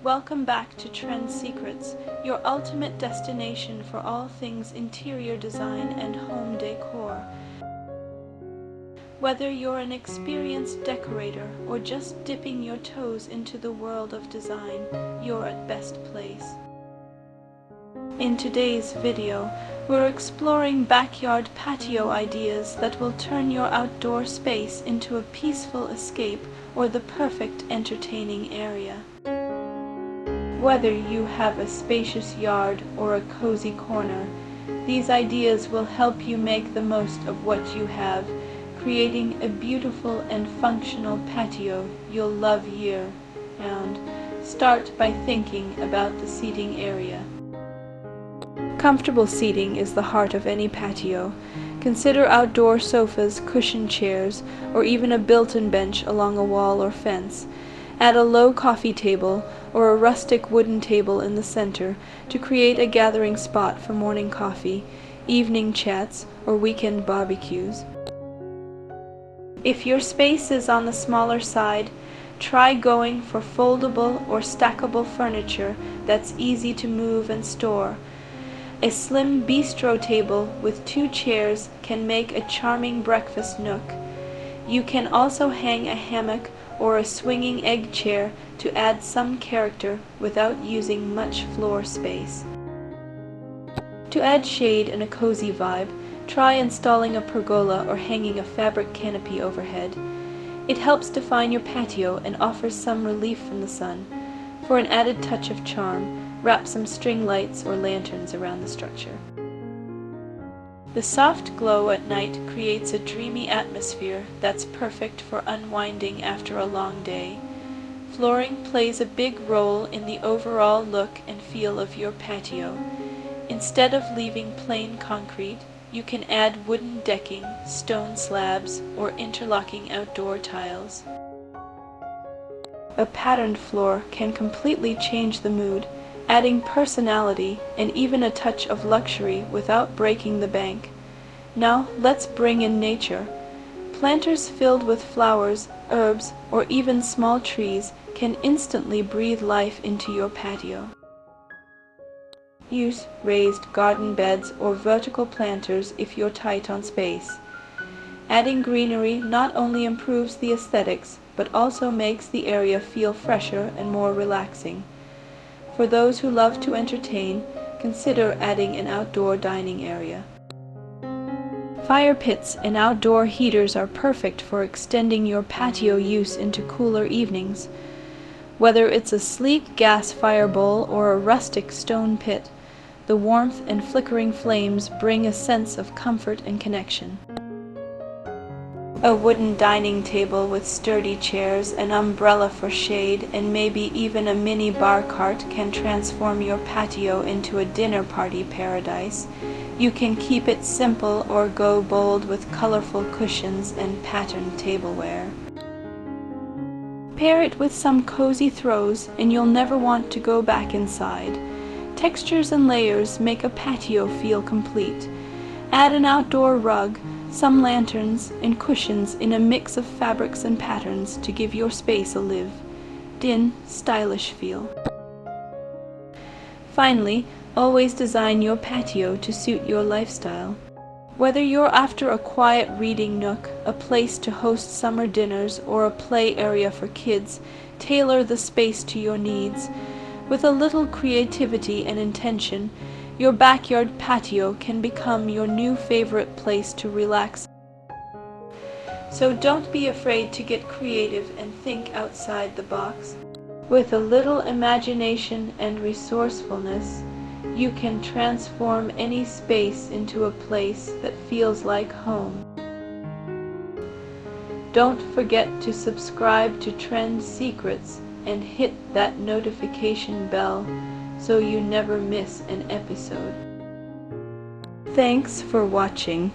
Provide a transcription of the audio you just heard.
welcome back to Trend Secrets, your ultimate destination for all things interior design and home decor. Whether you're an experienced decorator or just dipping your toes into the world of design, you're at best place. In today's video, we're exploring backyard patio ideas that will turn your outdoor space into a peaceful escape or the perfect entertaining area. Whether you have a spacious yard or a cozy corner, these ideas will help you make the most of what you have, creating a beautiful and functional patio you'll love year-round. Start by thinking about the seating area. Comfortable seating is the heart of any patio. Consider outdoor sofas, cushioned chairs, or even a built-in bench along a wall or fence. Add a low coffee table or a rustic wooden table in the center to create a gathering spot for morning coffee, evening chats, or weekend barbecues. If your space is on the smaller side, try going for foldable or stackable furniture that's easy to move and store. A slim bistro table with 2 chairs can make a charming breakfast nook. You can also hang a hammock or a swinging egg chair to add some character without using much floor space. To add shade and a cozy vibe, try installing a pergola or hanging a fabric canopy overhead. It helps define your patio and offers some relief from the sun. For an added touch of charm, wrap some string lights or lanterns around the structure. The soft glow at night creates a dreamy atmosphere that's perfect for unwinding after a long day. Flooring plays a big role in the overall look and feel of your patio. Instead of leaving plain concrete, you can add wooden decking, stone slabs, or interlocking outdoor tiles. A patterned floor can completely change the mood, adding personality and even a touch of luxury without breaking the bank. Now let's bring in nature. Planters filled with flowers, herbs, or even small trees can instantly breathe life into your patio. Use raised garden beds or vertical planters if you're tight on space. Adding greenery not only improves the aesthetics, but also makes the area feel fresher and more relaxing. For those who love to entertain, consider adding an outdoor dining area. Fire pits and outdoor heaters are perfect for extending your patio use into cooler evenings. Whether it's a sleek gas fire bowl or a rustic stone pit, the warmth and flickering flames bring a sense of comfort and connection. A wooden dining table with sturdy chairs, an umbrella for shade, and maybe even a mini bar cart can transform your patio into a dinner party paradise. You can keep it simple or go bold with colorful cushions and patterned tableware. Pair it with some cozy throws and you'll never want to go back inside. Textures and layers make a patio feel complete. Add an outdoor rug, some lanterns, and cushions in a mix of fabrics and patterns to give your space a lived-in, stylish feel. Finally, always design your patio to suit your lifestyle. Whether you're after a quiet reading nook, a place to host summer dinners, or a play area for kids, tailor the space to your needs. With a little creativity and intention, your backyard patio can become your new favorite place to relax. So don't be afraid to get creative and think outside the box. With a little imagination and resourcefulness, you can transform any space into a place that feels like home. Don't forget to subscribe to Trend Secrets and hit that notification bell so you never miss an episode. Thanks for watching.